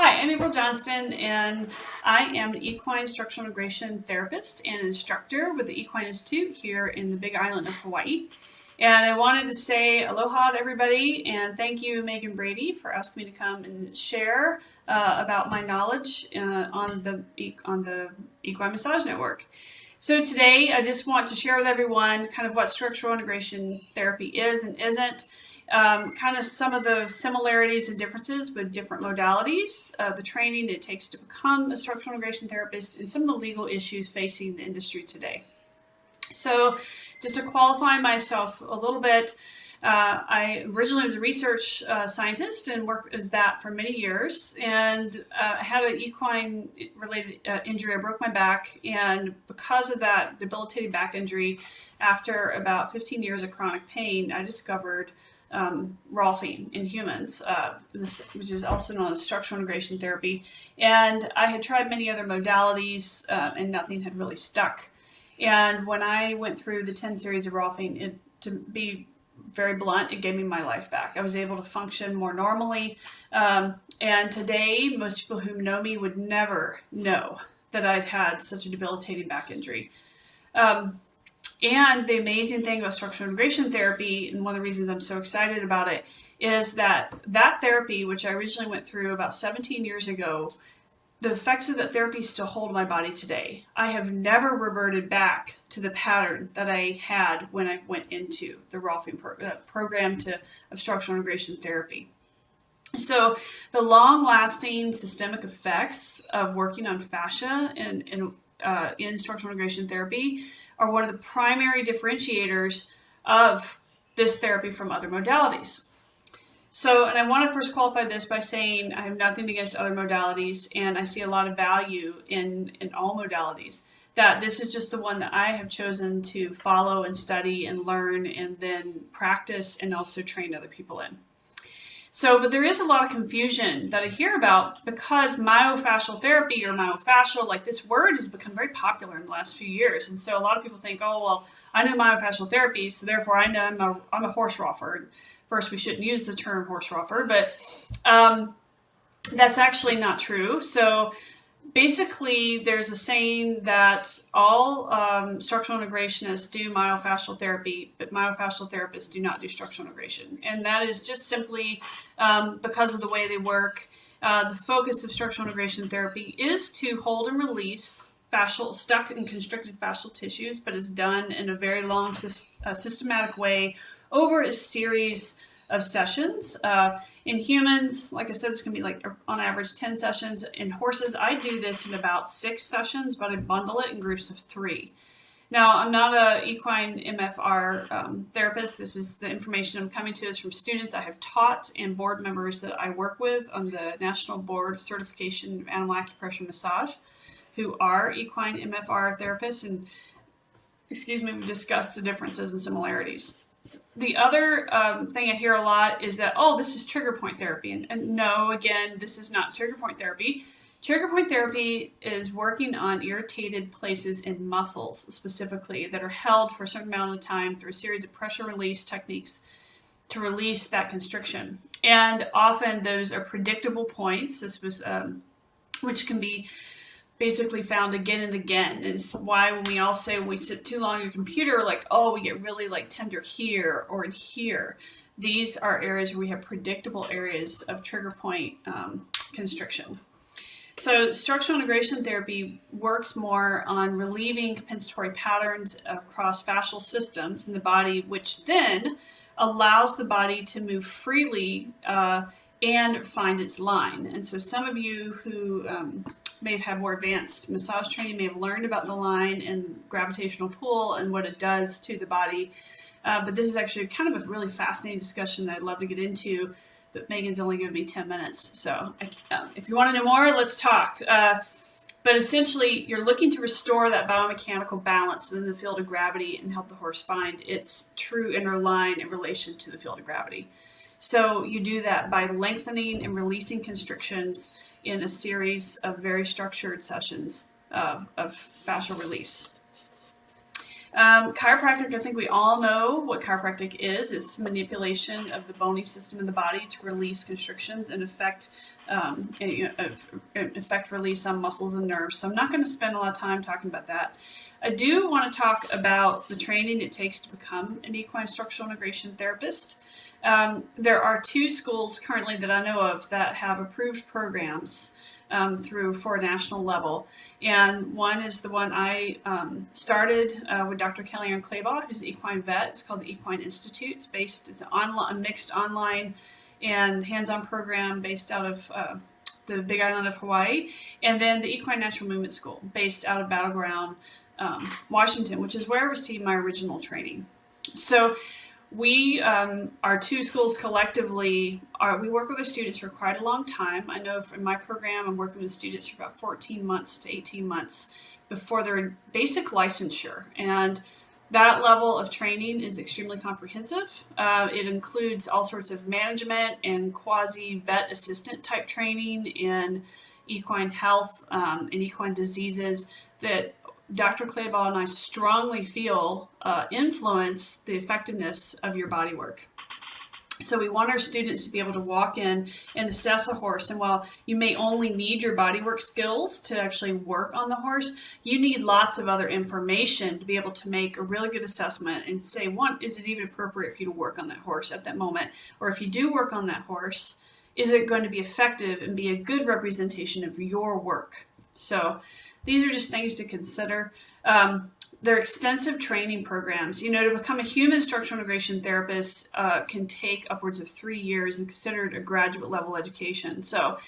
Hi, I'm April Johnston, and I am an equine structural integration therapist and instructor with the Equine Institute here in the Big Island of Hawaii. And I wanted to say aloha to everybody, and thank you, Megan Brady, for asking me to come and share about my knowledge on the Equine Massage Network. So today, I just want to share with everyone kind of what structural integration therapy is and isn't. Kind of some of the similarities and differences with different modalities, the training it takes to become a structural integration therapist, and some of the legal issues facing the industry today. So just to qualify myself a little bit, I originally was a research scientist and worked as that for many years, and had an equine related injury. I broke my back, and because of that debilitating back injury, after about 15 years of chronic pain, I discovered Rolfing in humans, which is also known as structural integration therapy. And I had tried many other modalities, and nothing had really stuck. And when I went through the 10 series of Rolfing, to be very blunt, it gave me my life back. I was able to function more normally. And today, most people who know me would never know that I'd had such a debilitating back injury. And the amazing thing about structural integration therapy, and one of the reasons I'm so excited about it, is that therapy, which I originally went through about 17 years ago, the effects of that therapy still hold my body today. I have never reverted back to the pattern that I had when I went into the Rolfing program of structural integration therapy. So the long-lasting systemic effects of working on fascia and in structural integration therapy are one of the primary differentiators of this therapy from other modalities. So, and I want to first qualify this by saying I have nothing against other modalities, and I see a lot of value in all modalities. That this is just the one that I have chosen to follow and study and learn and then practice and also train other people in. So, but there is a lot of confusion that I hear about because myofascial therapy or myofascial, like this word has become very popular in the last few years. And so a lot of people think, oh, well, I know myofascial therapy, so therefore I know I'm a horse rougher. First, we shouldn't use the term horse rougher, but that's actually not true. So basically, there's a saying that all structural integrationists do myofascial therapy, but myofascial therapists do not do structural integration. And that is just simply because of the way they work. The focus of structural integration therapy is to hold and release stuck and constricted fascial tissues, but it's done in a very long, systematic way over a series of sessions. In humans, like I said, it's going to be like on average 10 sessions. In horses, I do this in about 6 sessions, but I bundle it in groups of 3. Now, I'm not an equine MFR therapist. This is the information I'm coming to is from students I have taught and board members that I work with on the National Board Certification of Animal Acupressure and Massage, who are equine MFR therapists. And, we discussed the differences and similarities. The other thing I hear a lot is that, oh, this is trigger point therapy. And no, again, this is not trigger point therapy. Trigger point therapy is working on irritated places in muscles specifically that are held for a certain amount of time through a series of pressure release techniques to release that constriction. And often those are predictable points, which can be basically found again and again. It's why when we all say when we sit too long on your computer, like, oh, we get really like tender here or in here. These are areas where we have predictable areas of trigger point constriction. So structural integration therapy works more on relieving compensatory patterns across fascial systems in the body, which then allows the body to move freely and find its line. And so some of you who may have had more advanced massage training may have learned about the line and gravitational pull and what it does to the body. But this is actually kind of a really fascinating discussion that I'd love to get into, but Megan's only given me 10 minutes. So if you want to know more, let's talk. But essentially, you're looking to restore that biomechanical balance within the field of gravity and help the horse find its true inner line in relation to the field of gravity. So you do that by lengthening and releasing constrictions in a series of very structured sessions of fascial release. Chiropractic, I think we all know what chiropractic is. It's manipulation of the bony system in the body to release constrictions and affect release on muscles and nerves. So I'm not going to spend a lot of time talking about that. I do want to talk about the training it takes to become an equine structural integration therapist. There are 2 schools currently that I know of that have approved programs for a national level. And one is the one I started with Dr. Kellyanne Claybaugh, who's an equine vet. It's called the Equine Institute. It's a mixed online and hands-on program based out of the Big Island of Hawaii. And then the Equine Natural Movement School, based out of Battleground, Washington, which is where I received my original training. So we, our 2 schools collectively, we work with our students for quite a long time. I know in my program, I'm working with students for about 14 months to 18 months before they're in basic licensure. And that level of training is extremely comprehensive. It includes all sorts of management and quasi-vet assistant type training in equine health and equine diseases that Dr. Claybaugh and I strongly feel influence the effectiveness of your body work. So we want our students to be able to walk in and assess a horse. And while you may only need your bodywork skills to actually work on the horse, you need lots of other information to be able to make a really good assessment and say, one, is it even appropriate for you to work on that horse at that moment? Or if you do work on that horse, is it going to be effective and be a good representation of your work? So these are just things to consider. They're extensive training programs. To become a human structural integration therapist can take upwards of 3 years and considered a graduate level education. So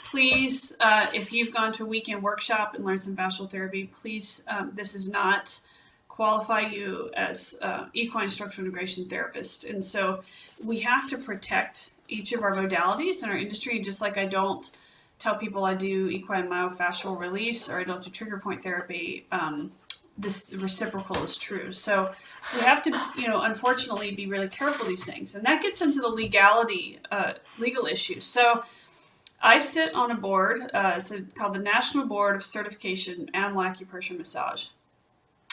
please, if you've gone to a weekend workshop and learned some fascial therapy, please, this does not qualify you as equine structural integration therapist. And so we have to protect each of our modalities in our industry, just like I don't tell people I do equine myofascial release or I don't do trigger point therapy. This reciprocal is true. So we have to, unfortunately be really careful of these things. And that gets into the legal issues. So I sit on a board, it's called the National Board of Certification Animal Acupressure and Massage.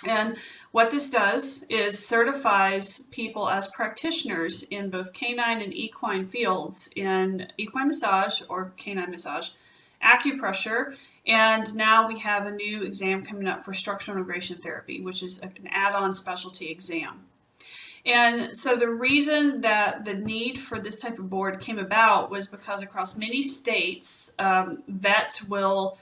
And what this does is certifies people as practitioners in both canine and equine fields in equine massage or canine massage, acupressure, and now we have a new exam coming up for structural integration therapy, which is an add-on specialty exam. And so the reason that the need for this type of board came about was because across many states, vets will,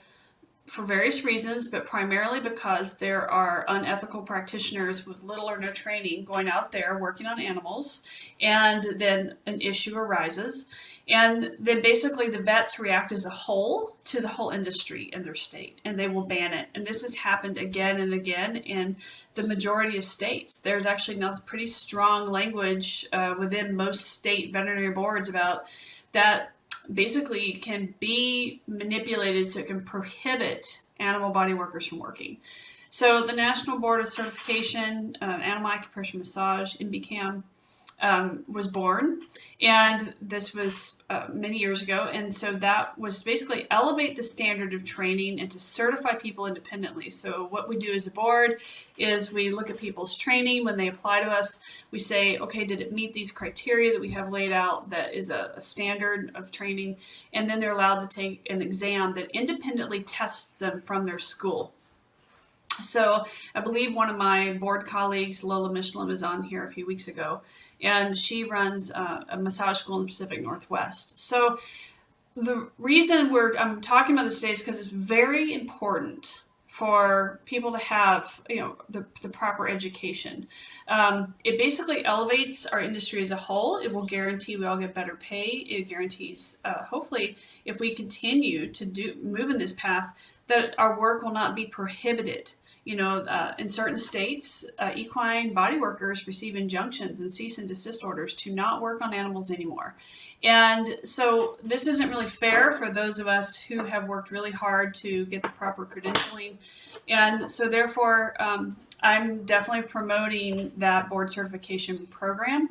for various reasons, but primarily because there are unethical practitioners with little or no training going out there working on animals, and then an issue arises. And then basically the vets react as a whole to the whole industry in their state, and they will ban it. And this has happened again and again in the majority of states. There's actually now pretty strong language within most state veterinary boards about that basically can be manipulated so it can prohibit animal body workers from working. So the National Board of Certification, Animal Acupressure and Massage, NBCAM, was born, and this was many years ago. And so that was to basically elevate the standard of training and to certify people independently. So what we do as a board is we look at people's training when they apply to us. We say, okay, did it meet these criteria that we have laid out that is a standard of training? And then they're allowed to take an exam that independently tests them from their school. So I believe one of my board colleagues, Lola Michelin, was on here a few weeks ago, and she runs a massage school in the Pacific Northwest. So the reason I'm talking about this today is because it's very important for people to have, the proper education. It basically elevates our industry as a whole. It will guarantee we all get better pay. It guarantees, hopefully, if we continue to move in this path, that our work will not be prohibited. In certain states, equine body workers receive injunctions and cease and desist orders to not work on animals anymore. And so this isn't really fair for those of us who have worked really hard to get the proper credentialing. And so therefore, I'm definitely promoting that board certification program.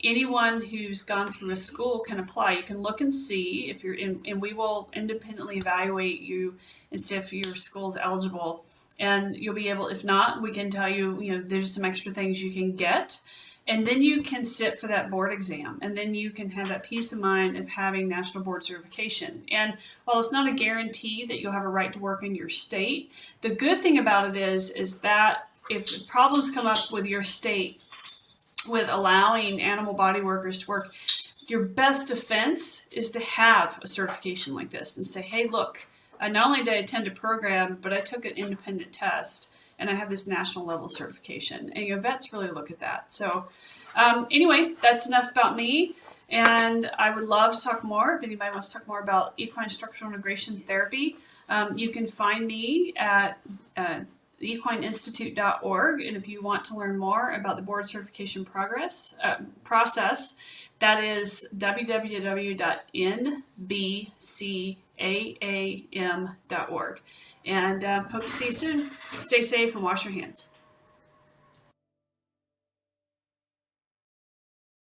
Anyone who's gone through a school can apply. You can look and see if you're in, and we will independently evaluate you and see if your school is eligible. And you'll be able, if not, we can tell you, there's some extra things you can get. And then you can sit for that board exam. And then you can have that peace of mind of having national board certification. And while it's not a guarantee that you'll have a right to work in your state, the good thing about it is that if problems come up with your state with allowing animal body workers to work, your best defense is to have a certification like this and say, hey, look, not only did I attend a program, but I took an independent test and I have this national level certification. And vets really look at that. So anyway, that's enough about me. And I would love to talk more. If anybody wants to talk more about equine structural integration therapy, you can find me at equineinstitute.org. And if you want to learn more about the board certification process, that is www.nbcaam.org. And hope to see you soon. Stay safe and wash your hands.